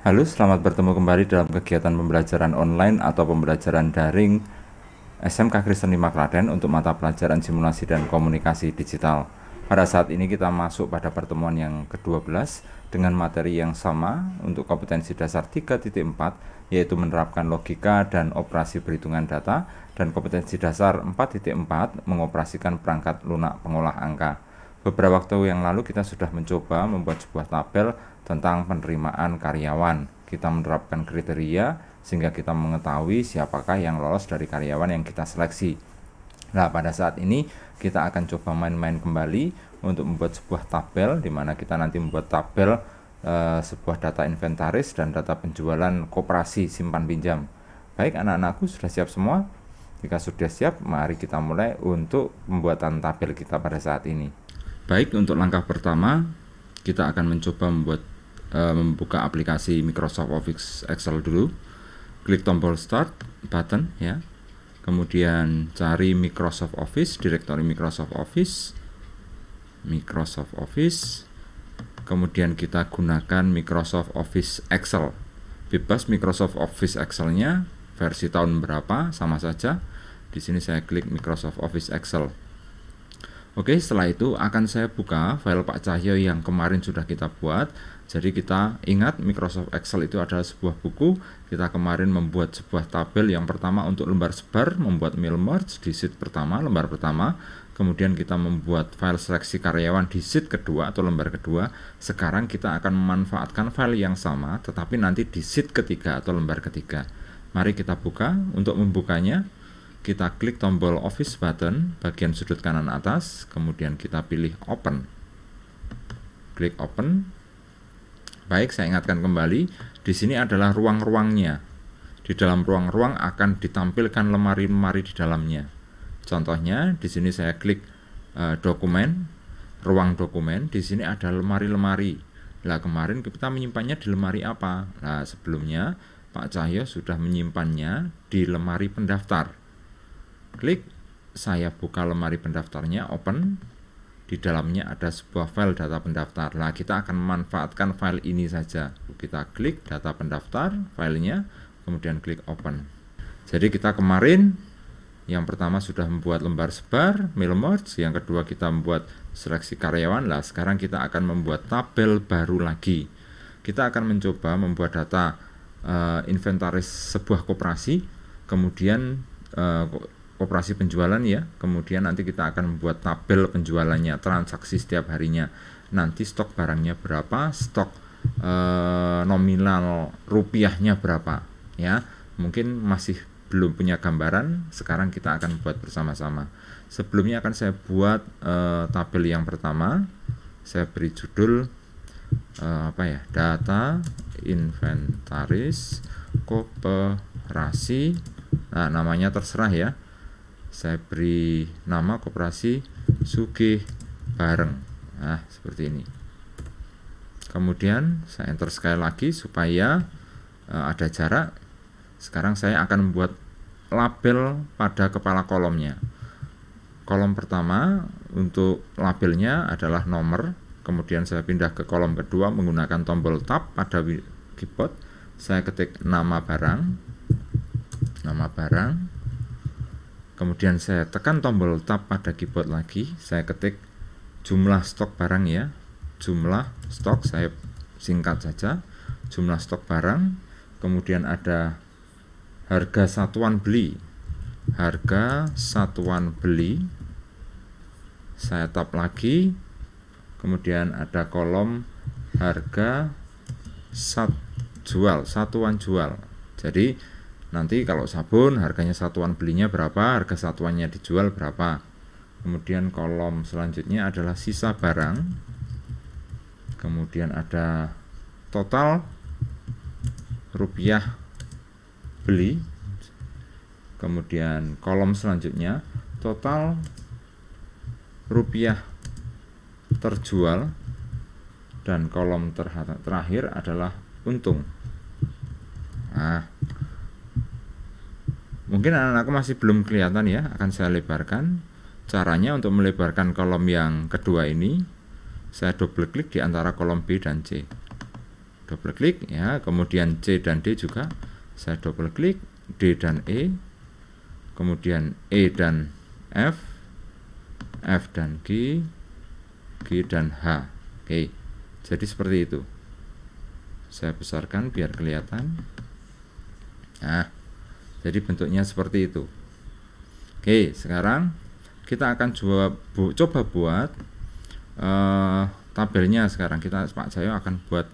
Halo, selamat bertemu kembali dalam kegiatan pembelajaran online atau pembelajaran daring SMK Kristen 5 Klaten untuk mata pelajaran simulasi dan komunikasi digital. Pada saat ini kita masuk pada pertemuan yang ke-12 dengan materi yang sama untuk kompetensi dasar 3.4, yaitu menerapkan logika dan operasi perhitungan data, dan kompetensi dasar 4.4 mengoperasikan perangkat lunak pengolah angka. Beberapa waktu yang lalu kita sudah mencoba membuat sebuah tabel tentang penerimaan karyawan. Kita menerapkan kriteria sehingga kita mengetahui siapakah yang lolos dari karyawan yang kita seleksi. Nah, pada saat ini kita akan coba main-main kembali untuk membuat sebuah tabel, di mana kita nanti membuat tabel sebuah data inventaris dan data penjualan koperasi simpan pinjam. Baik, anak-anakku sudah siap semua? Jika sudah siap, mari kita mulai untuk pembuatan tabel kita pada saat ini. Baik, untuk langkah pertama kita akan mencoba membuka aplikasi Microsoft Office Excel dulu. Klik tombol Start button ya. Kemudian cari Microsoft Office, direktori Microsoft Office. Kemudian kita gunakan Microsoft Office Excel. Bebas Microsoft Office Excel-nya versi tahun berapa sama saja. Di sini saya klik Microsoft Office Excel. Oke, setelah itu akan saya buka file Pak Cahyo yang kemarin sudah kita buat. Jadi kita ingat Microsoft Excel itu adalah sebuah buku. Kita kemarin membuat sebuah tabel yang pertama untuk lembar sebar, membuat mail merge di sheet pertama, lembar pertama. Kemudian kita membuat file seleksi karyawan di sheet kedua atau lembar kedua. Sekarang kita akan memanfaatkan file yang sama, tetapi nanti di sheet ketiga atau lembar ketiga. Mari kita buka. Untuk membukanya, kita klik tombol Office button bagian sudut kanan atas, kemudian kita pilih Open. Klik Open. Baik, saya ingatkan kembali, di sini adalah ruang-ruangnya. Di dalam ruang-ruang akan ditampilkan lemari-lemari di dalamnya. Contohnya, di sini saya klik dokumen, ruang dokumen. Di sini ada lemari-lemari. Nah, kemarin kita menyimpannya di lemari apa? Nah, sebelumnya Pak Cahyo sudah menyimpannya di lemari pendaftar. Klik, saya buka lemari pendaftarnya, open. Di dalamnya ada sebuah file data pendaftar. Nah, kita akan memanfaatkan file ini saja. Kita klik data pendaftar, filenya, kemudian klik open. Jadi kita kemarin yang pertama sudah membuat lembar sebar, mail merge, yang kedua kita membuat seleksi karyawan. Nah, sekarang kita akan membuat tabel baru lagi. Kita akan mencoba membuat data inventaris sebuah koperasi, kemudian koperasi penjualan ya, kemudian nanti kita akan membuat tabel penjualannya, transaksi setiap harinya, nanti stok barangnya berapa, stok nominal rupiahnya berapa ya. Mungkin masih belum punya gambaran, sekarang kita akan buat bersama-sama. Sebelumnya akan saya buat tabel yang pertama, saya beri judul data inventaris koperasi. Nah, namanya terserah ya. Saya beri nama koperasi Sugih Bareng. Nah, seperti ini. Kemudian saya enter sekali lagi supaya ada jarak. Sekarang saya akan membuat label pada kepala kolomnya. Kolom pertama untuk labelnya adalah nomor. Kemudian saya pindah ke kolom kedua menggunakan tombol tab pada keyboard. Saya ketik nama barang. Kemudian saya tekan tombol tab pada keyboard lagi, saya ketik jumlah stok barang ya, jumlah stok, saya singkat saja, jumlah stok barang. Kemudian ada harga satuan beli, saya tab lagi. Kemudian ada kolom harga satuan jual. Jadi nanti kalau sabun harganya satuan belinya berapa, harga satuannya dijual berapa. Kemudian kolom selanjutnya adalah sisa barang. Kemudian ada total rupiah beli. Kemudian kolom selanjutnya total rupiah terjual. Dan kolom terakhir adalah untung. Nah, mungkin anak-anakku masih belum kelihatan ya, akan saya lebarkan. Caranya untuk melebarkan kolom yang kedua ini, saya double klik di antara kolom B dan C. double klik ya. Kemudian C dan D juga saya double klik, D dan E, kemudian E dan F, F dan G, G dan H. Oke, jadi seperti itu. Saya besarkan biar kelihatan. Nah, jadi bentuknya seperti itu. Oke, sekarang kita akan coba buat tabelnya. Sekarang Pak Jayo akan buat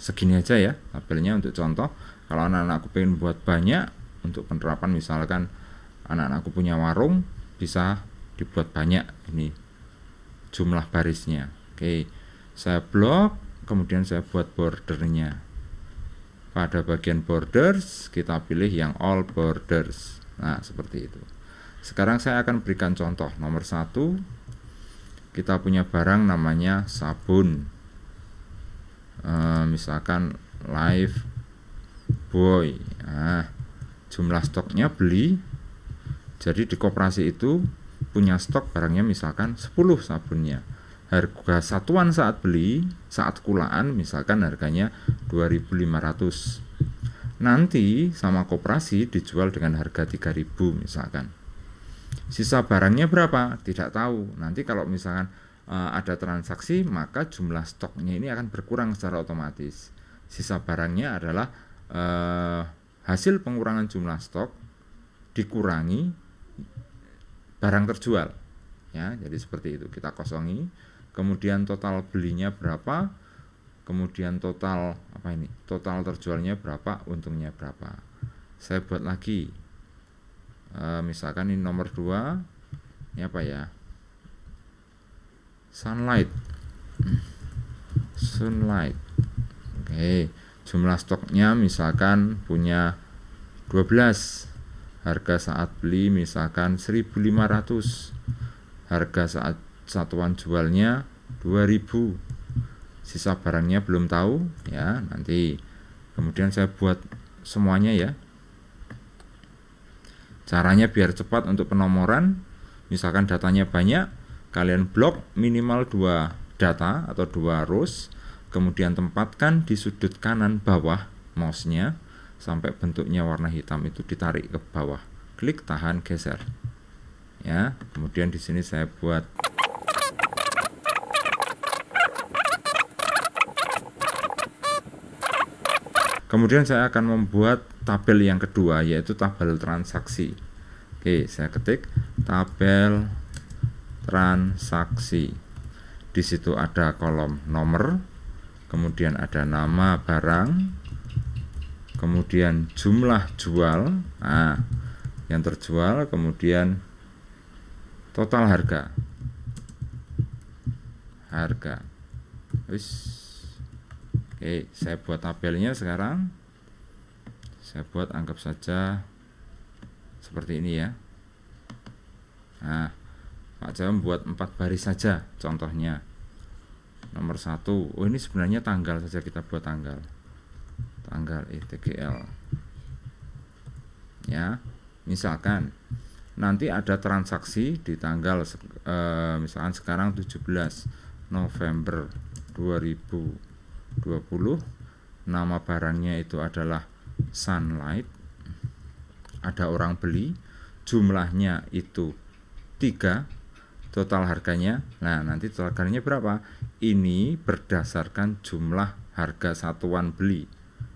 segini aja ya tabelnya untuk contoh. Kalau anak-anakku pengen buat banyak untuk penerapan, misalkan anak-anakku punya warung, bisa dibuat banyak ini jumlah barisnya. Oke, saya blok, kemudian saya buat bordernya. Pada bagian borders kita pilih yang all borders. Nah, seperti itu. Sekarang saya akan berikan contoh. Nomor 1, kita punya barang namanya sabun, misalkan Life Boy. Nah, jumlah stoknya beli, jadi di koperasi itu punya stok barangnya misalkan 10 sabunnya. Harga satuan saat beli, saat kulaan misalkan harganya 2.500. Nanti sama koperasi dijual dengan harga 3.000 misalkan. Sisa barangnya berapa? Tidak tahu. Nanti kalau misalkan ada transaksi, maka jumlah stoknya ini akan berkurang secara otomatis. Sisa barangnya adalah hasil pengurangan jumlah stok dikurangi barang terjual. Ya, jadi seperti itu. Kita kosongi. Kemudian total belinya berapa, kemudian total total terjualnya berapa, untungnya berapa. Saya buat lagi, misalkan ini nomor 2, ini apa ya, sunlight. Oke, jumlah stoknya misalkan punya 12, harga saat beli misalkan 1.500, harga saat satuan jualnya 2.000, sisa barangnya belum tahu ya, nanti kemudian saya buat semuanya ya. Caranya biar cepat untuk penomoran, misalkan datanya banyak, kalian blok minimal 2 data atau 2 rows, kemudian tempatkan di sudut kanan bawah mouse-nya sampai bentuknya warna hitam itu ditarik ke bawah, klik, tahan, geser ya. Kemudian di sini saya buat kemudian saya akan membuat tabel yang kedua, yaitu tabel transaksi. Oke, saya ketik tabel transaksi. Di situ ada kolom nomor, kemudian ada nama barang, kemudian jumlah jual, nah, yang terjual, kemudian total harga. Oke, saya buat tabelnya sekarang. Saya buat, anggap saja seperti ini ya. Nah, Pak Jawa membuat 4 baris saja contohnya. Nomor 1, oh ini sebenarnya tanggal saja, kita buat tanggal ETGL ya. Misalkan nanti ada transaksi di tanggal misalkan sekarang 17 November 2020, nama barangnya itu adalah sunlight, ada orang beli, jumlahnya itu 3, total harganya, nah nanti total harganya berapa? Ini berdasarkan jumlah harga satuan beli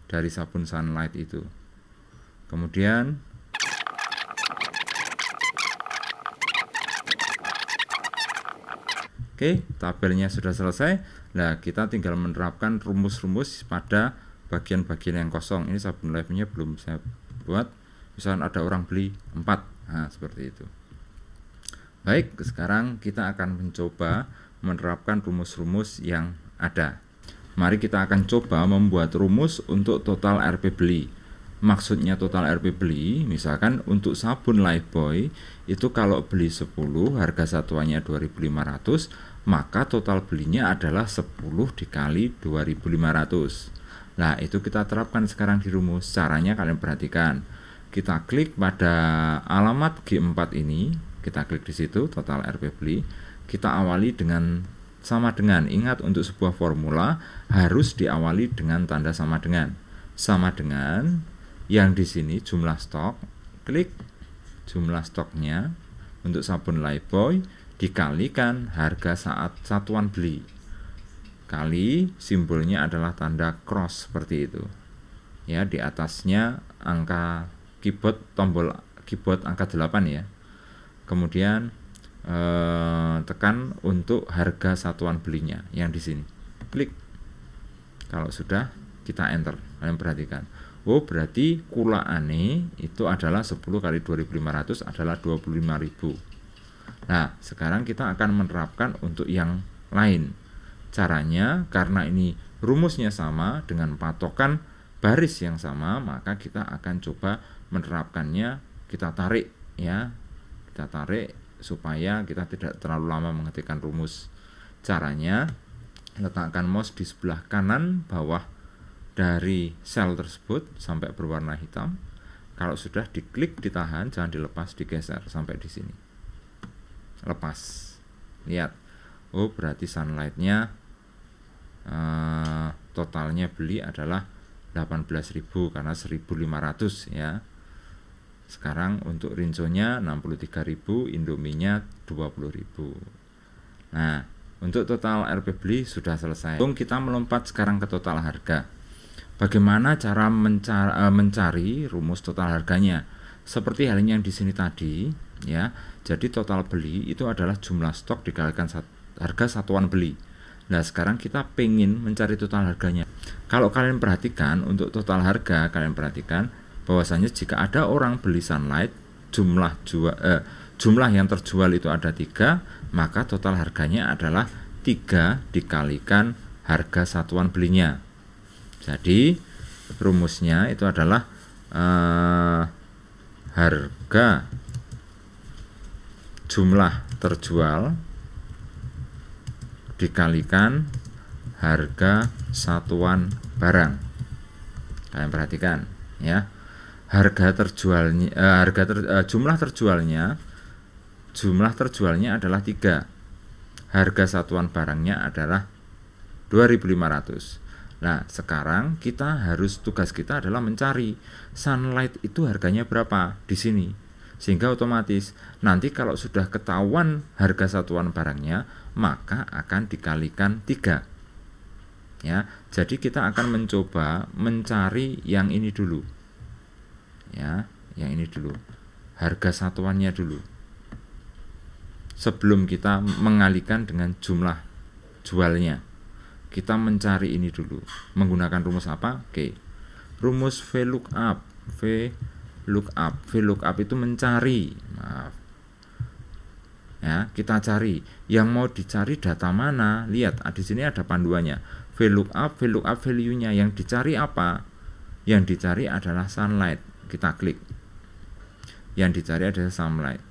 dari sabun sunlight itu. Kemudian oke, tabelnya sudah selesai. Nah, kita tinggal menerapkan rumus-rumus pada bagian-bagian yang kosong. Ini sabun live-nya belum saya buat. Misalnya ada orang beli 4. Nah, seperti itu. Baik, sekarang kita akan mencoba menerapkan rumus-rumus yang ada. Mari kita akan coba membuat rumus untuk total RP beli. Maksudnya total RP beli, misalkan untuk sabun Lifebuoy itu kalau beli 10, harga satuannya 2.500, maka total belinya adalah 10 dikali 2.500. Nah, itu kita terapkan sekarang di rumus. Caranya kalian perhatikan. Kita klik pada alamat G4 ini, kita klik di situ total RP beli. Kita awali dengan sama dengan. Ingat, untuk sebuah formula harus diawali dengan tanda sama dengan. Sama dengan yang di sini jumlah stok, klik jumlah stoknya untuk sabun Lifebuoy dikalikan harga saat satuan beli, kali simbolnya adalah tanda cross seperti itu. Ya, di atasnya angka keyboard, tombol keyboard angka 8 ya. Kemudian tekan untuk harga satuan belinya yang di sini. Klik. Kalau sudah, kita enter. Kalian perhatikan. Oh, berarti kulaane itu adalah 10 kali 2.500 adalah 25.000. Nah, sekarang kita akan menerapkan untuk yang lain. Caranya, karena ini rumusnya sama dengan patokan baris yang sama, maka kita akan coba menerapkannya. Kita tarik ya. Kita tarik supaya kita tidak terlalu lama mengetikkan rumus. Caranya, letakkan mouse di sebelah kanan bawah dari sel tersebut sampai berwarna hitam. Kalau sudah diklik, ditahan, jangan dilepas, digeser sampai di sini. Lepas. Lihat. Oh, berarti sunlightnya totalnya beli adalah 18.000 karena 1.500 ya. Sekarang untuk rinsonya 63.000, Indominya 20.000. Nah, untuk total RP beli sudah selesai. Kita melompat sekarang ke total harga. Bagaimana cara mencari rumus total harganya? Seperti halnya yang di sini tadi, ya. Jadi total beli itu adalah jumlah stok dikalikan harga satuan beli. Nah, sekarang kita pengen mencari total harganya. Kalau kalian perhatikan untuk total harga, kalian perhatikan bahwasanya jika ada orang beli sunlight, jumlah yang terjual itu ada 3, maka total harganya adalah 3 dikalikan harga satuan belinya. Jadi rumusnya itu adalah harga jumlah terjual dikalikan harga satuan barang. Kalian perhatikan ya. Harga terjualnya jumlah terjualnya adalah 3. Harga satuan barangnya adalah 2.500. Nah, sekarang tugas kita adalah mencari sunlight itu harganya berapa di sini. Sehingga otomatis nanti kalau sudah ketahuan harga satuan barangnya, maka akan dikalikan 3. Ya, jadi kita akan mencoba mencari yang ini dulu. Ya, yang ini dulu. Harga satuannya dulu. Sebelum kita mengalihkan dengan jumlah jualnya. Kita mencari ini dulu. Menggunakan rumus apa? Oke. Rumus VLOOKUP. VLOOKUP itu mencari. Maaf. Ya, kita cari. Yang mau dicari data mana? Lihat, di sini ada panduannya. VLOOKUP value-nya. Yang dicari apa? Yang dicari adalah sunlight. Kita klik. Yang dicari adalah sunlight.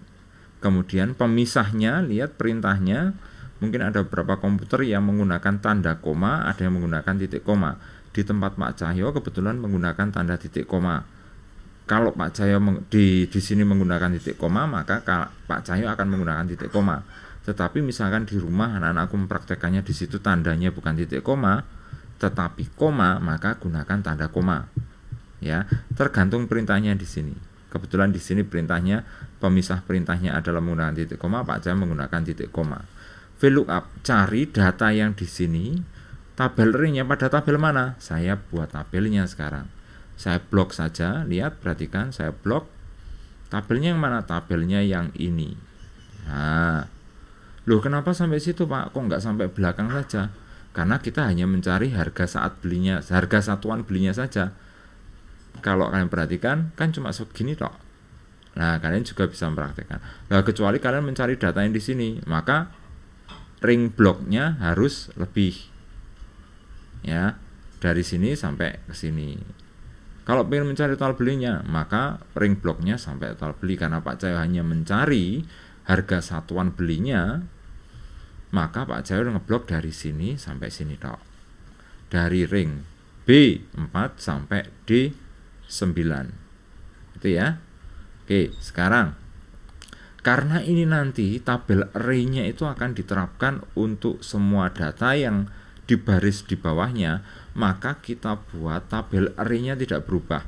Kemudian pemisahnya, lihat perintahnya. Mungkin ada beberapa komputer yang menggunakan tanda koma, ada yang menggunakan titik koma. Di tempat Pak Cahyo kebetulan menggunakan tanda titik koma. Kalau Pak Cahyo di sini menggunakan titik koma, maka Pak Cahyo akan menggunakan titik koma. Tetapi misalkan di rumah anak-anakku mempraktekannya di situ tandanya bukan titik koma, tetapi koma, maka gunakan tanda koma. Ya, tergantung perintahnya di sini. Kebetulan di sini perintahnya, pemisah perintahnya adalah menggunakan titik koma, Pak Cahyo menggunakan titik koma. VLOOKUP, cari data yang di sini, tabel ringnya pada tabel mana? Saya buat tabelnya sekarang. Saya blok saja, lihat, perhatikan, saya blok. Tabelnya yang mana? Tabelnya yang ini. Nah, loh kenapa sampai situ Pak? Kok nggak sampai belakang saja? Karena kita hanya mencari harga saat belinya, harga satuan belinya saja. Kalau kalian perhatikan, kan cuma segini toh. Nah, kalian juga bisa mempraktekkan. Nah, kecuali kalian mencari data yang di sini, maka ring bloknya harus lebih. Ya, dari sini sampai ke sini. Kalau ingin mencari total belinya, maka ring bloknya sampai total beli. Karena Pak Cahyo hanya mencari harga satuan belinya, maka Pak Cahyo ngeblok dari sini sampai sini toh. Dari ring B4 sampai D9. Itu ya. Oke, sekarang Karena ini nanti tabel array-nya itu akan diterapkan untuk semua data yang di baris di bawahnya, maka kita buat tabel array-nya tidak berubah.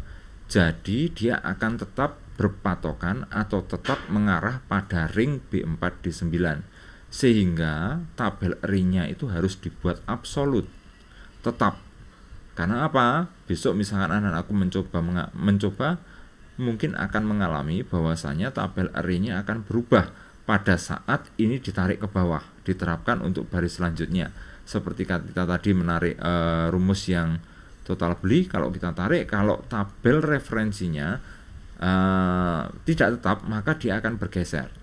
Jadi dia akan tetap berpatokan atau tetap mengarah pada ring B4D9. Sehingga tabel array-nya itu harus dibuat absolut, tetap. Karena apa? Besok misalkan anak aku mencoba mungkin akan mengalami bahwasanya tabel array-nya akan berubah pada saat ini ditarik ke bawah, diterapkan untuk baris selanjutnya. Seperti kita tadi menarik rumus yang total beli, kalau kita tarik, kalau tabel referensinya tidak tetap, maka dia akan bergeser.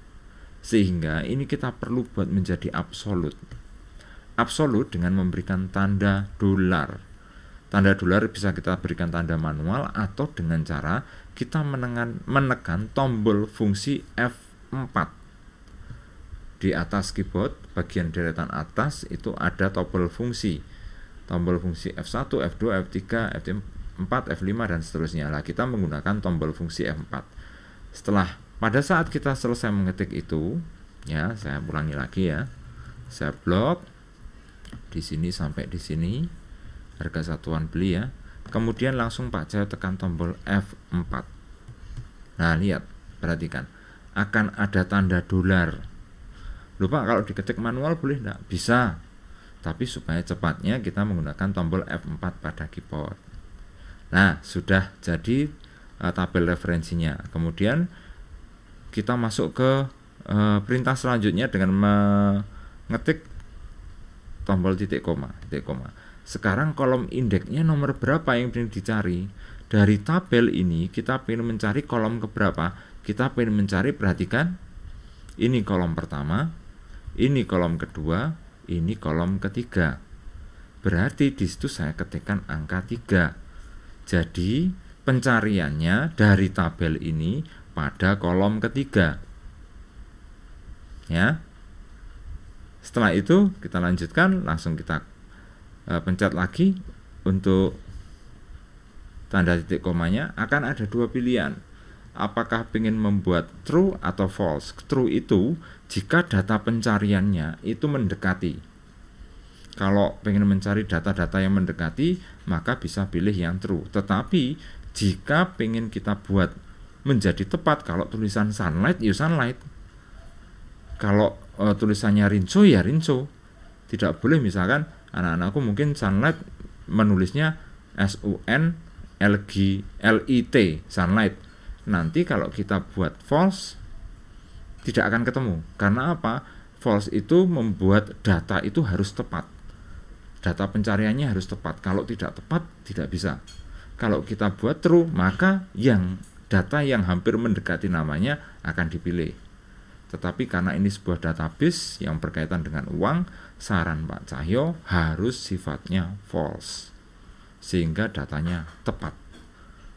Sehingga ini kita perlu buat menjadi absolut. Absolut dengan memberikan tanda dolar. Tanda dolar bisa kita berikan tanda manual atau dengan cara kita menekan tombol fungsi F4. Di atas keyboard, bagian deretan atas itu ada tombol fungsi. Tombol fungsi F1, F2, F3, F4, F5 dan seterusnya. Lah kita menggunakan tombol fungsi F4. Setelah pada saat kita selesai mengetik itu, ya, saya ulangi lagi ya. Saya blok di sini sampai di sini. Harga satuan beli ya. Kemudian langsung Pak Cahyo tekan tombol F4. Nah, lihat, perhatikan. Akan ada tanda dolar. Lupa kalau diketik manual boleh enggak? Bisa. Tapi supaya cepatnya kita menggunakan tombol F4 pada keyboard. Nah, sudah jadi tabel referensinya. Kemudian kita masuk ke perintah selanjutnya dengan mengetik tombol titik koma. Sekarang kolom indeksnya nomor berapa yang ingin dicari? Dari tabel ini kita ingin mencari kolom keberapa? Kita ingin mencari, perhatikan, ini kolom pertama, ini kolom kedua, ini kolom ketiga. Berarti di situ saya ketikkan angka 3. Jadi pencariannya dari tabel ini pada kolom ketiga. Ya. Setelah itu kita lanjutkan, langsung kita pencet lagi untuk tanda titik komanya. Akan ada dua pilihan, apakah ingin membuat true atau false. True itu jika data pencariannya itu mendekati. Kalau ingin mencari data-data yang mendekati, maka bisa pilih yang true. Tetapi jika ingin kita buat menjadi tepat, kalau tulisan sunlight ya sunlight, kalau tulisannya rinso ya rinso. Tidak boleh misalkan anak-anakku mungkin sunlight menulisnya SUNLIT, sunlight. Nanti kalau kita buat false tidak akan ketemu. Karena apa? False itu membuat data itu harus tepat. Data pencariannya harus tepat. Kalau tidak tepat tidak bisa. Kalau kita buat true, maka yang data yang hampir mendekati namanya akan dipilih. Tetapi karena ini sebuah database yang berkaitan dengan uang, saran Pak Cahyo harus sifatnya false, sehingga datanya tepat.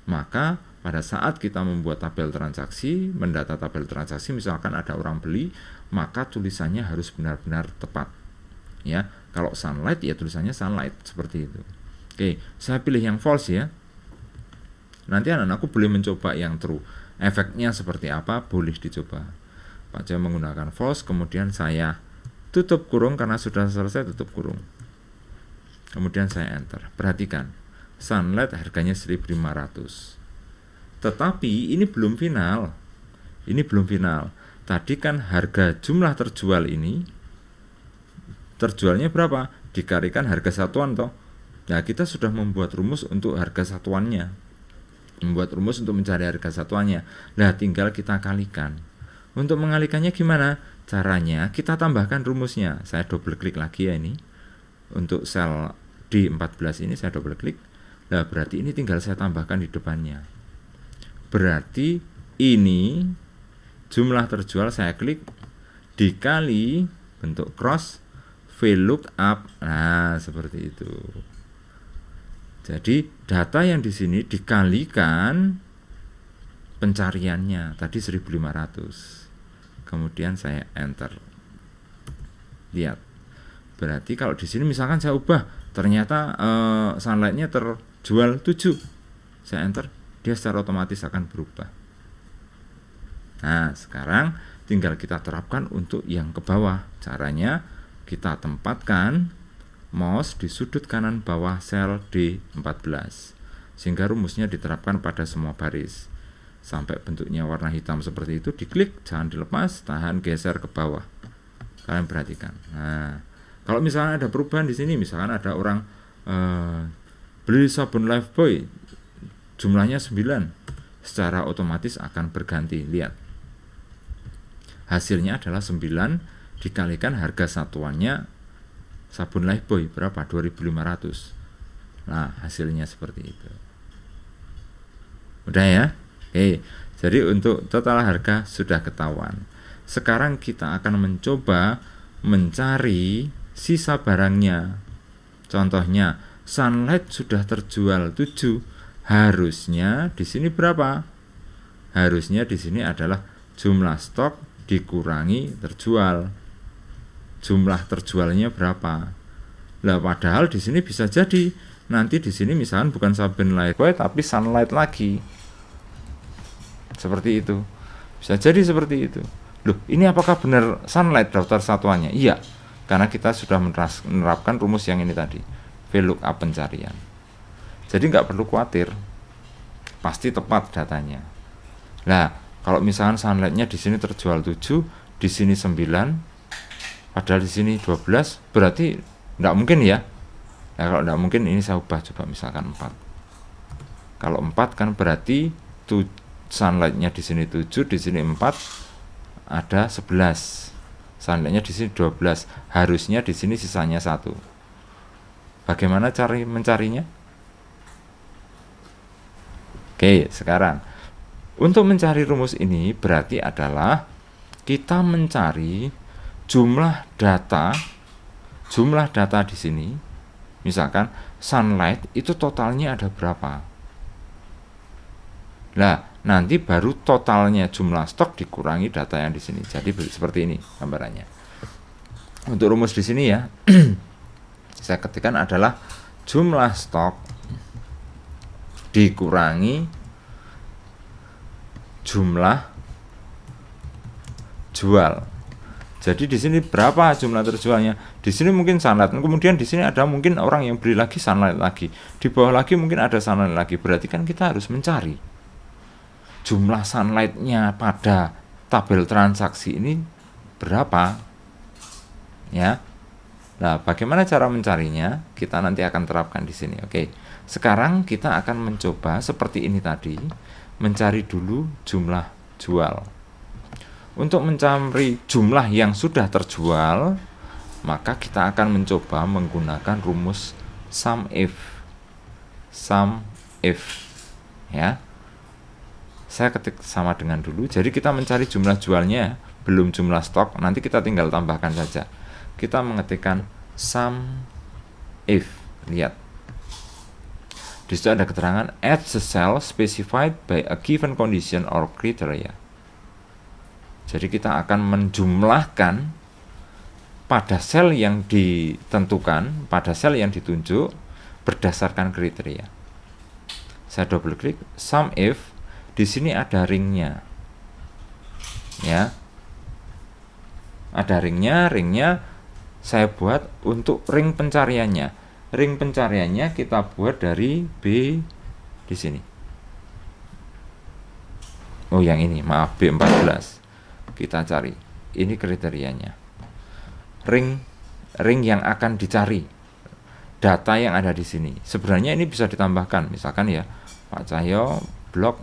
Maka pada saat kita membuat tabel transaksi, mendata tabel transaksi, misalkan ada orang beli, maka tulisannya harus benar-benar tepat. Ya, kalau sunlight ya tulisannya sunlight, seperti itu. Oke, saya pilih yang false ya. Nanti anak-anakku boleh mencoba yang true. Efeknya seperti apa? Boleh dicoba. Pak Cahyo menggunakan false, kemudian saya tutup kurung karena sudah selesai tutup kurung. Kemudian saya enter. Perhatikan, sunlight harganya 1.500. Tetapi ini belum final. Ini belum final. Tadi kan harga jumlah terjual ini, terjualnya berapa? Dikalikan harga satuan toh. Nah, kita sudah membuat rumus untuk harga satuannya. Membuat rumus untuk mencari harga satuannya. Nah, tinggal kita kalikan. Untuk mengalikannya gimana? Caranya kita tambahkan rumusnya. Saya double klik lagi ya ini. Untuk sel D14 ini saya double klik. Nah, berarti ini tinggal saya tambahkan di depannya. Berarti ini jumlah terjual, saya klik, dikali bentuk cross VLOOKUP. Nah, seperti itu. Jadi data yang di sini dikalikan pencariannya tadi 1.500. Kemudian saya enter. Lihat. Berarti kalau di sini misalkan saya ubah, ternyata sunlightnya terjual 7. Saya enter, dia secara otomatis akan berubah. Nah, sekarang tinggal kita terapkan untuk yang ke bawah. Caranya kita tempatkan mouse di sudut kanan bawah sel D14 sehingga rumusnya diterapkan pada semua baris sampai bentuknya warna hitam seperti itu. Diklik, jangan dilepas, tahan, geser ke bawah. Kalian perhatikan. Nah, kalau misalnya ada perubahan di sini, misalkan ada orang beli sabun Lifebuoy jumlahnya 9, secara otomatis akan berganti. Lihat, hasilnya adalah 9 dikalikan harga satuannya sabun Lifebuoy berapa? 2.500. Nah, hasilnya seperti itu. Udah ya? Oke, jadi untuk total harga sudah ketahuan. Sekarang kita akan mencoba mencari sisa barangnya. Contohnya, Sunlight sudah terjual 7. Harusnya di sini berapa? Harusnya di sini adalah jumlah stok dikurangi terjual. Jumlah terjualnya berapa? Lah padahal di sini bisa jadi nanti di sini misalkan bukan sabun Lifebuoy tapi Sunlight lagi. Seperti itu. Bisa jadi seperti itu. Loh, ini apakah benar Sunlight daftar satuannya? Iya, karena kita sudah menerapkan rumus yang ini tadi, VLOOKUP pencarian. Jadi nggak perlu khawatir, pasti tepat datanya. Nah, kalau misalkan Sunlight-nya di sini terjual 7, di sini 9, padahal di sini 12, berarti nggak mungkin ya. Nah, kalau nggak mungkin ini saya ubah coba misalkan 4. Kalau 4 kan berarti Sunlight-nya di sini 7, di sini 4, ada 11. Sunlight-nya di sini 12, harusnya di sini sisanya 1. Bagaimana cara mencarinya? Oke, sekarang untuk mencari rumus ini berarti adalah kita mencari jumlah data di sini. Misalkan Sunlight itu totalnya ada berapa? Nah, nanti baru totalnya jumlah stok dikurangi data yang di sini. Jadi seperti ini gambarannya. Untuk rumus di sini ya, saya ketikkan adalah jumlah stok dikurangi jumlah jual. Jadi di sini berapa jumlah terjualnya? Di sini mungkin Sunlight, kemudian di sini ada mungkin orang yang beli lagi Sunlight lagi. Di bawah lagi mungkin ada Sunlight lagi. Berarti kan kita harus mencari jumlah Sunlight-nya pada tabel transaksi ini berapa? Ya. Nah, bagaimana cara mencarinya? Kita nanti akan terapkan di sini. Oke. Sekarang kita akan mencoba seperti ini tadi, mencari dulu jumlah jual. Untuk mencari jumlah yang sudah terjual, maka kita akan mencoba menggunakan rumus SUMIF. SUMIF. Ya. Saya ketik sama dengan dulu. Jadi kita mencari jumlah jualnya, belum jumlah stok. Nanti kita tinggal tambahkan saja. Kita mengetikkan SUMIF. Lihat. Di situ ada keterangan at the cell specified by a given condition or criteria. Jadi kita akan menjumlahkan pada sel yang ditentukan, pada sel yang ditunjuk berdasarkan kriteria. Saya double klik SUMIF. Di sini ada ringnya. Ya. Ada ringnya saya buat untuk ring pencariannya. Ring pencariannya kita buat dari B di sini. Oh, yang ini, maaf, B14. Kita cari. Ini kriterianya. Ring yang akan dicari. Data yang ada di sini. Sebenarnya ini bisa ditambahkan, misalkan ya, Pak Cahyo blok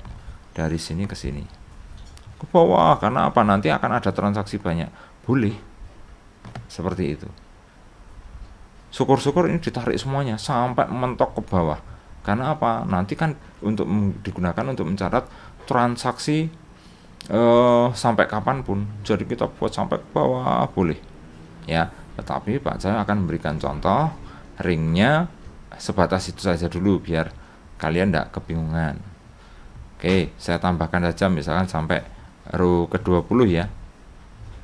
dari sini ke sini. Ke bawah, karena apa? Nanti akan ada transaksi banyak. Boleh. Seperti itu. Syukur-syukur ini ditarik semuanya sampai mentok ke bawah. Karena apa? Nanti kan untuk digunakan untuk mencatat transaksi sampai kapanpun. Jadi kita buat sampai ke bawah boleh. Ya, tetapi Pak saya akan memberikan contoh ringnya sebatas itu saja dulu biar kalian tidak kebingungan. Oke, saya tambahkan saja misalkan sampai row ke-20 ya.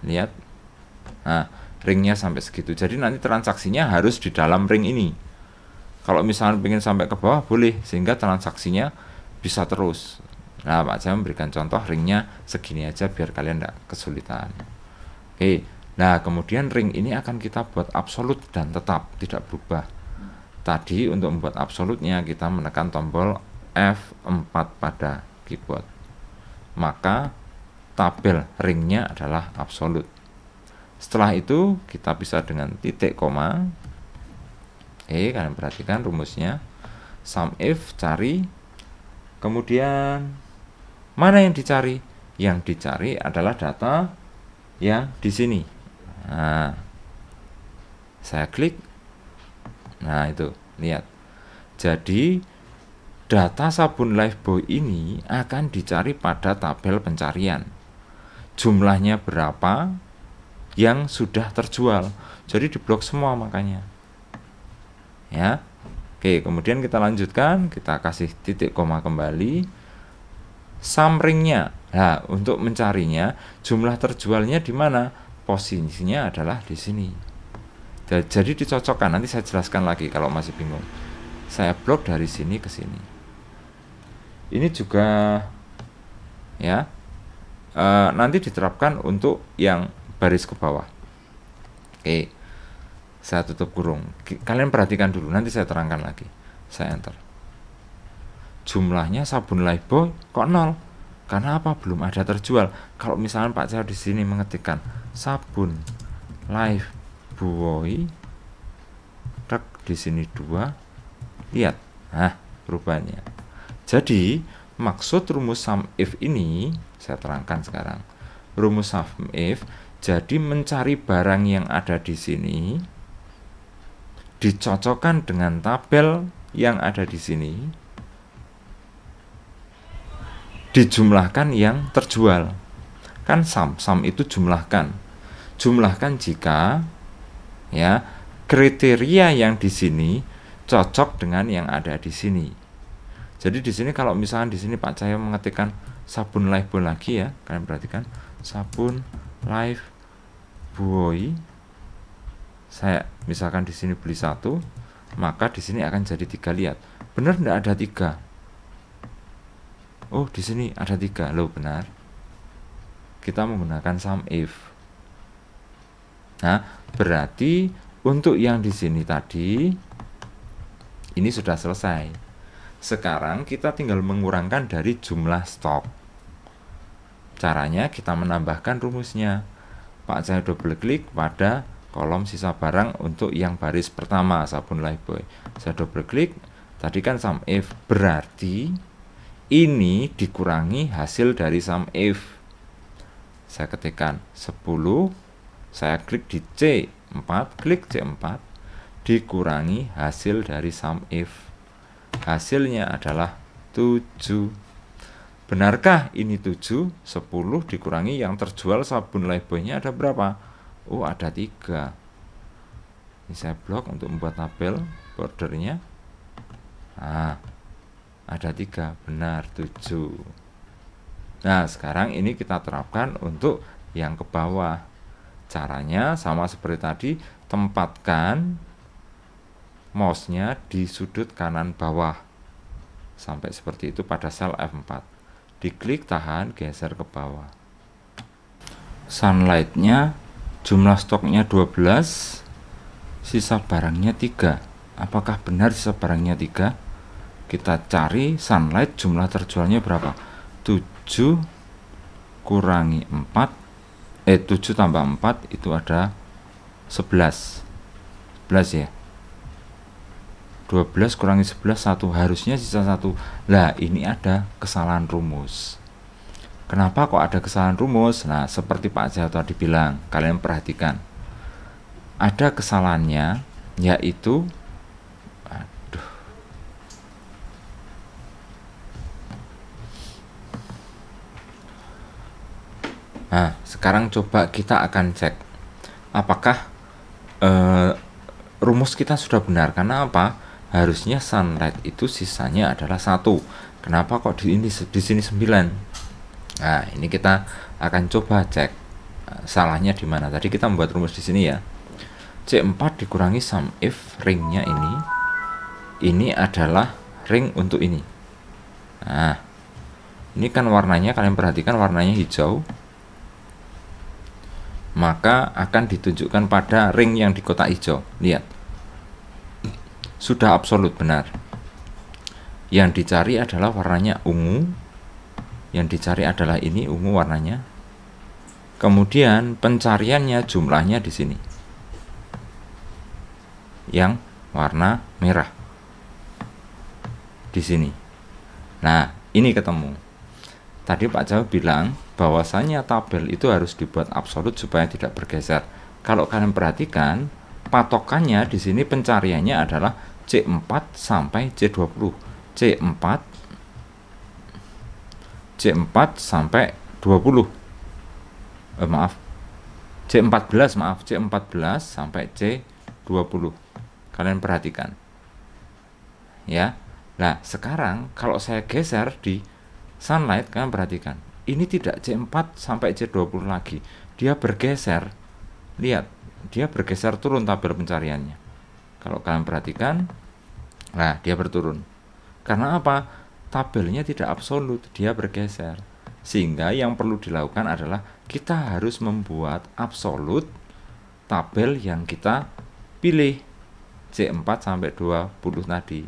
Lihat. Nah, ringnya sampai segitu. Jadi nanti transaksinya harus di dalam ring ini. Kalau misalnya ingin sampai ke bawah boleh, sehingga transaksinya bisa terus. Nah, Pak saya memberikan contoh ringnya segini aja biar kalian tidak kesulitan. Oke, nah kemudian ring ini akan kita buat absolut dan tetap, tidak berubah. Tadi untuk membuat absolutnya kita menekan tombol F4 pada keyboard. Maka tabel ringnya adalah absolut. Setelah itu kita pisah dengan titik koma. Kalian perhatikan rumusnya. Sum if cari, kemudian mana yang dicari? Yang dicari adalah data yang di sini. Nah, saya klik. Nah, itu lihat. Jadi data sabun Lifebuoy ini akan dicari pada tabel pencarian. Jumlahnya berapa yang sudah terjual. Jadi diblok semua makanya. Ya. Oke, kemudian kita lanjutkan, kita kasih titik koma kembali. Sum ringnya. Nah, untuk mencarinya jumlah terjualnya di mana? Posisinya adalah di sini. Jadi dicocokkan, nanti saya jelaskan lagi kalau masih bingung. Saya blok dari sini ke sini. Ini juga ya nanti diterapkan untuk yang baris ke bawah. Oke, saya tutup kurung. Kalian perhatikan dulu, nanti saya terangkan lagi. Saya enter. Jumlahnya sabun Lifebuoy kok 0? Karena apa? Belum ada terjual. Kalau misalnya Pak Cao di sini mengetikkan sabun Lifebuoy, di sini 2, lihat, nah perubahannya. Jadi maksud rumus sum if ini saya terangkan sekarang. Rumus sum if jadi mencari barang yang ada di sini, dicocokkan dengan tabel yang ada di sini, dijumlahkan yang terjual. Kan sum itu jumlahkan jika ya kriteria yang di sini cocok dengan yang ada di sini. Jadi di sini kalau misalkan di sini Pak Cahyo mengetikkan sabun Lifebuoy lagi ya, kalian perhatikan sabun Lifebuoy. Saya misalkan di sini beli 1, maka di sini akan jadi 3. Lihat, benar tidak ada 3? Oh, di sini ada 3. Loh, benar. Kita menggunakan sum if. Nah, berarti untuk yang di sini tadi ini sudah selesai. Sekarang kita tinggal mengurangkan dari jumlah stok. Caranya kita menambahkan rumusnya. Pak saya double klik pada kolom sisa barang untuk yang baris pertama sabun Lifebuoy. Saya double klik. Tadi kan sum if, berarti ini dikurangi hasil dari sum if. Saya ketikkan 10, saya klik di C4, klik C4, dikurangi hasil dari sum if. Hasilnya adalah 7. Benarkah ini 7? 10 dikurangi yang terjual sabun Lifebuoy-nya ada berapa? Oh, ada 3. Ini saya blok untuk membuat tabel bordernya. Nah, ada 3, benar 7. Nah, sekarang ini kita terapkan untuk yang ke bawah. Caranya sama seperti tadi, tempatkan mouse-nya di sudut kanan bawah. Sampai seperti itu pada sel F4. Diklik, tahan, geser ke bawah. Sunlight-nya jumlah stoknya 12, sisa barangnya 3. Apakah benar sisa barangnya 3? Kita cari Sunlight jumlah terjualnya berapa? 7 kurangi 4, 7 tambah 4 itu ada 11. 11 ya. 12 kurangi 11, 1. Harusnya sisa 1. Lah, ini ada kesalahan rumus. Kenapa kok ada kesalahan rumus? Nah, seperti Pak Cao tadi bilang, kalian perhatikan. Ada kesalahannya, yaitu Nah, sekarang coba kita akan cek apakah rumus kita sudah benar. Karena apa? Harusnya Sunlight itu sisanya adalah 1. Kenapa kok di sini 9? Nah, ini kita akan coba cek salahnya di mana. Tadi kita membuat rumus di sini ya. C4 dikurangi sum if ringnya ini adalah ring untuk ini. Nah, Ini kan warnanya, kalian perhatikan warnanya hijau, maka akan ditunjukkan pada ring yang di kotak hijau. Lihat, sudah absolut benar. Yang dicari adalah warnanya ungu, yang dicari adalah ini ungu warnanya. Kemudian pencariannya jumlahnya di sini, yang warna merah di sini. Nah, ini ketemu. Tadi Pak Jauh bilang bahwasanya tabel itu harus dibuat absolut supaya tidak bergeser. Kalau kalian perhatikan, patokannya di sini pencariannya adalah C4 sampai C20. C4 sampai 20. C14 sampai C20. Kalian perhatikan. Ya. Nah, sekarang kalau saya geser di Sunlight, kalian perhatikan. Ini tidak C4 sampai C20 lagi. Dia bergeser. Lihat, dia bergeser turun tabel pencariannya. Kalau kalian perhatikan, nah, dia berturun. Karena apa? Tabelnya tidak absolut, dia bergeser. Sehingga yang perlu dilakukan adalah kita harus membuat absolut tabel yang kita pilih, C4 sampai 20 tadi.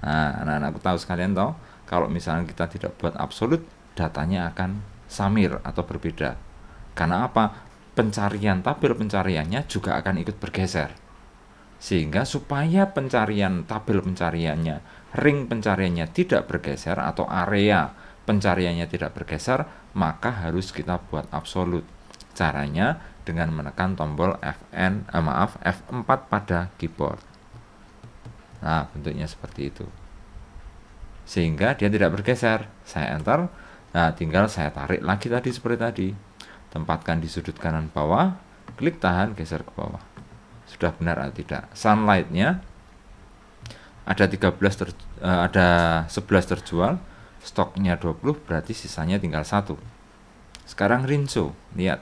Nah, anak-anakku tahu sekalian toh, kalau misalnya kita tidak buat absolut, datanya akan samir atau berbeda. Karena apa? Pencarian tabel pencariannya juga akan ikut bergeser. Sehingga supaya pencarian tabel pencariannya, ring pencariannya tidak bergeser atau area pencariannya tidak bergeser, maka harus kita buat absolut. Caranya dengan menekan tombol F4 pada keyboard. Nah, bentuknya seperti itu. Sehingga dia tidak bergeser. Saya enter. Nah, tinggal saya tarik lagi tadi seperti tadi. Tempatkan di sudut kanan bawah, klik tahan, geser ke bawah. Sudah benar atau tidak? Sunlight-nya ada 11 terjual, stoknya 20, berarti sisanya tinggal 1. Sekarang Rinso, lihat.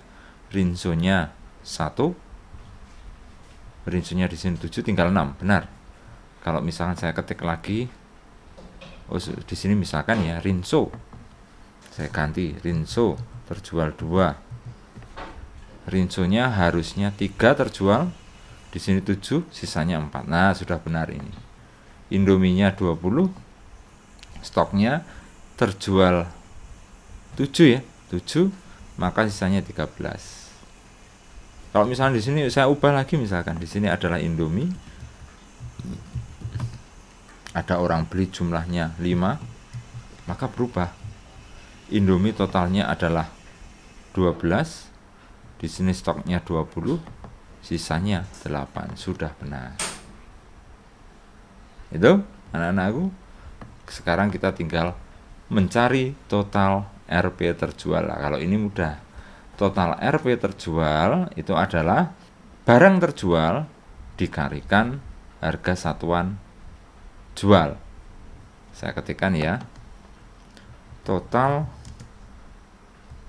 Rinsonya 1. Rinsonya di sini 7, tinggal 6, benar. Kalau misalkan saya ketik lagi, di sini misalkan ya Rinso, saya ganti Rinso terjual 2. Rinsonya harusnya 3 terjual, di sini 7, sisanya 4. Nah, sudah benar ini. Indominya 20, stoknya terjual 7 ya, 7, maka sisanya 13. Kalau misalnya di sini saya ubah lagi, misalkan di sini adalah Indomie, ada orang beli jumlahnya 5, maka berubah. Indomie totalnya adalah 12, di sini stoknya 20, sisanya 8. Sudah benar. Itu anak-anakku. Sekarang kita tinggal mencari total RP terjual. Nah, kalau ini mudah. Total RP terjual itu adalah barang terjual dikalikan harga satuan jual. Saya ketikkan ya. Total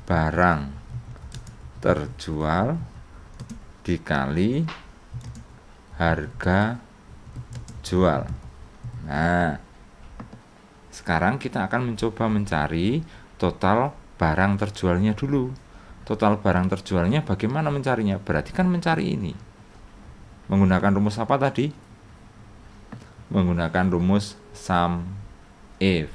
barang terjual dikali harga jual. Nah, sekarang kita akan mencoba mencari total barang terjualnya dulu. Total barang terjualnya bagaimana mencarinya? Berarti kan mencari ini. Menggunakan rumus apa tadi? Menggunakan rumus sum if.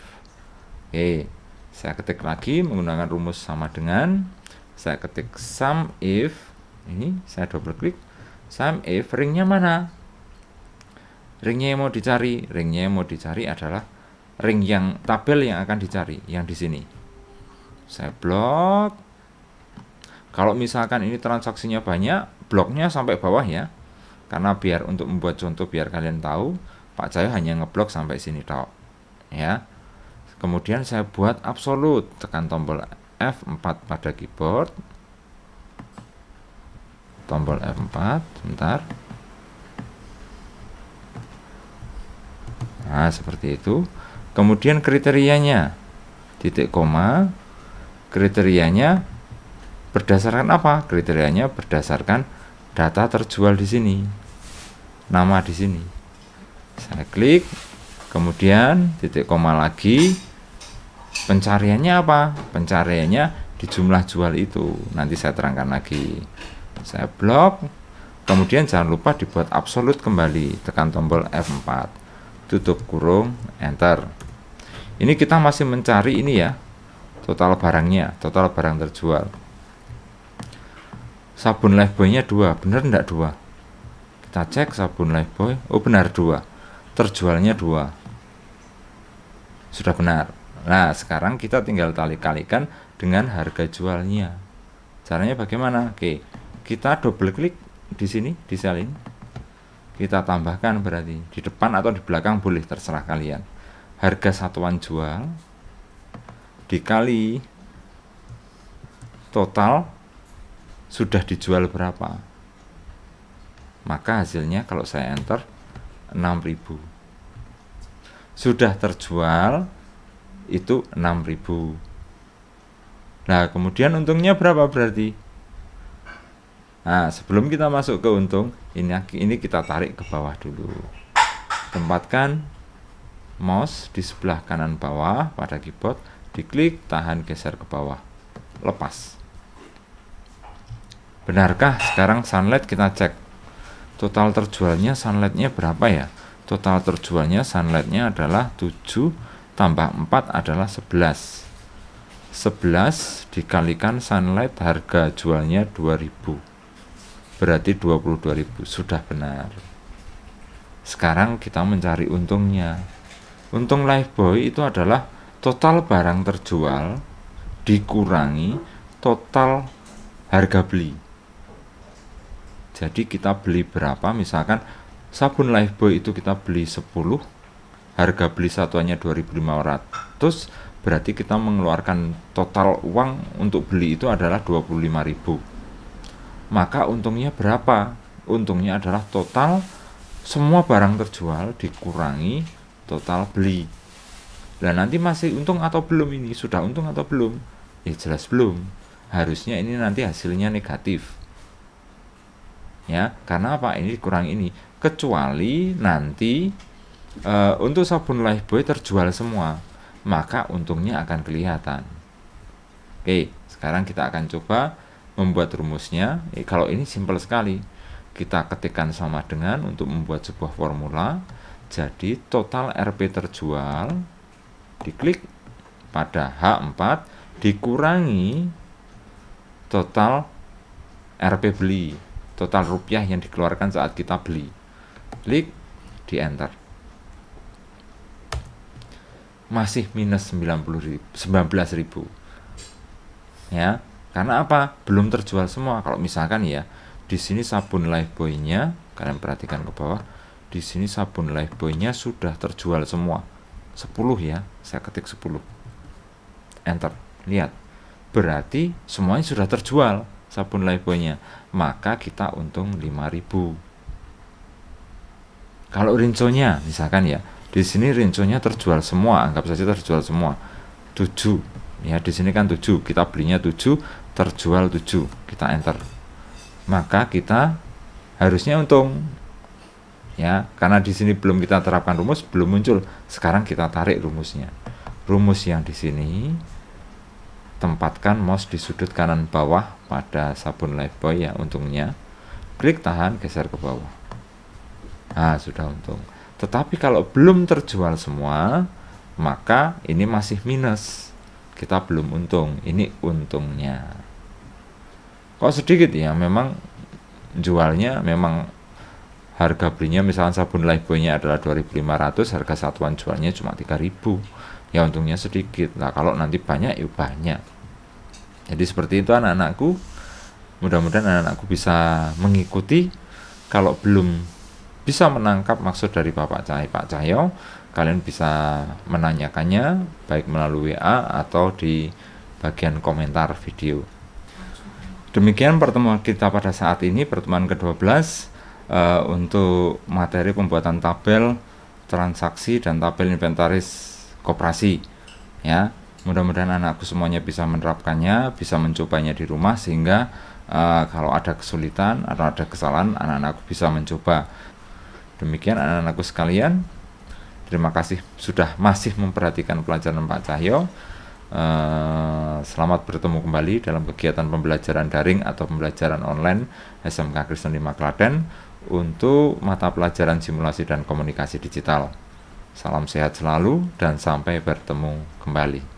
Oke, saya ketik lagi menggunakan rumus sama dengan, saya ketik sum if. Ini saya double klik. Sum if, ringnya mana? Ringnya yang mau dicari. Ringnya yang mau dicari adalah ring yang tabel yang akan dicari, yang di sini. Saya blok. Kalau misalkan ini transaksinya banyak, bloknya sampai bawah ya. Karena biar untuk membuat contoh biar kalian tahu, Pak Cahyo hanya ngeblok sampai sini tok. Ya. Kemudian saya buat absolut, tekan tombol F4 pada keyboard. Tombol F4, sebentar. Nah, seperti itu. Kemudian kriterianya, titik koma, kriterianya berdasarkan apa? Kriterianya berdasarkan data terjual di sini, nama di sini. Saya klik, kemudian titik koma lagi, Pencariannya apa? Pencariannya di jumlah jual itu. Nanti saya terangkan lagi. Saya blok. Kemudian jangan lupa dibuat absolut kembali. Tekan tombol F4. Tutup kurung, enter. Ini kita masih mencari ini ya. Total barangnya, total barang terjual. Sabun Lifebuoy-nya 2, benar enggak 2? Kita cek sabun Lifebuoy, oh benar 2. Terjualnya 2. Sudah benar. Nah, sekarang kita tinggal kalikan dengan harga jualnya. Caranya bagaimana? Oke, kita double klik di sini, di sel ini. Kita tambahkan berarti di depan atau di belakang boleh, terserah kalian. Harga satuan jual dikali total sudah dijual berapa. Maka hasilnya kalau saya enter 6.000. Sudah terjual itu 6.000. Nah, kemudian untungnya berapa berarti? Nah, sebelum kita masuk ke untung, ini kita tarik ke bawah dulu. Tempatkan mouse di sebelah kanan bawah pada keyboard, diklik, tahan, geser ke bawah, lepas. Benarkah? Sekarang sunlight kita cek. Total terjualnya sunlightnya berapa ya? Total terjualnya sunlightnya adalah 7 tambah 4 adalah 11. 11 dikalikan sunlight harga jualnya 2000. Berarti 22.000. Sudah benar. Sekarang kita mencari untungnya. Untung Lifebuoy itu adalah total barang terjual dikurangi total harga beli. Jadi kita beli berapa? Misalkan sabun Lifebuoy itu kita beli 10, harga beli satuannya 2.500, berarti kita mengeluarkan total uang untuk beli itu adalah 25.000. Maka untungnya berapa? Untungnya adalah total semua barang terjual dikurangi total beli. Dan nanti masih untung atau belum ini? Sudah untung atau belum? Ya jelas belum. Harusnya ini nanti hasilnya negatif. Ya, karena apa? Ini kurang ini. Kecuali nanti untuk sabun Lifebuoy terjual semua, maka untungnya akan kelihatan. Oke, sekarang kita akan coba membuat rumusnya. Kalau ini simpel sekali. Kita ketikkan sama dengan untuk membuat sebuah formula. Jadi total RP terjual diklik pada H4 dikurangi total RP beli, total rupiah yang dikeluarkan saat kita beli. Klik di enter. Masih minus 19.000. Ya, karena apa? Belum terjual semua. Kalau misalkan ya, di sini sabun Lifebuoy-nya, kalian perhatikan ke bawah, di sini sabun Lifebuoy-nya sudah terjual semua. 10 ya, saya ketik 10. Enter. Lihat. Berarti semuanya sudah terjual sabun Lifebuoy-nya. Maka kita untung 5.000. Kalau rinconya misalkan ya, di sini rinconya terjual semua, anggap saja terjual semua. 7. Ya, di sini kan 7, kita belinya 7, terjual 7. Kita enter. Maka kita harusnya untung. Ya, karena di sini belum kita terapkan rumus, belum muncul. Sekarang kita tarik rumusnya. Rumus yang di sini, tempatkan mouse di sudut kanan bawah pada sabun Lifebuoy ya, untungnya. Klik, tahan, geser ke bawah. Nah, sudah untung. Tetapi kalau belum terjual semua, maka ini masih minus. Kita belum untung. Ini untungnya. Kok sedikit ya? Memang jualnya memang harga belinya misalnya sabun Lifebuoy-nya adalah 2.500, harga satuan jualnya cuma 3.000. Ya untungnya sedikit. Nah, kalau nanti banyak ya banyak. Jadi seperti itu anak-anakku. Mudah-mudahan anak-anakku bisa mengikuti. Kalau belum bisa menangkap maksud dari Pak Cahyo, kalian bisa menanyakannya baik melalui WA atau di bagian komentar video. Demikian pertemuan kita pada saat ini, pertemuan ke-12 untuk materi pembuatan tabel transaksi dan tabel inventaris koperasi. Ya, mudah-mudahan anakku semuanya bisa menerapkannya, bisa mencobanya di rumah sehingga kalau ada kesulitan atau ada kesalahan, anak-anakku bisa mencoba. Demikian anak-anakku sekalian, terima kasih sudah masih memperhatikan pelajaran Pak Cahyo. Selamat bertemu kembali dalam kegiatan pembelajaran daring atau pembelajaran online SMK Kristen 5 Klaten untuk mata pelajaran simulasi dan komunikasi digital. Salam sehat selalu dan sampai bertemu kembali.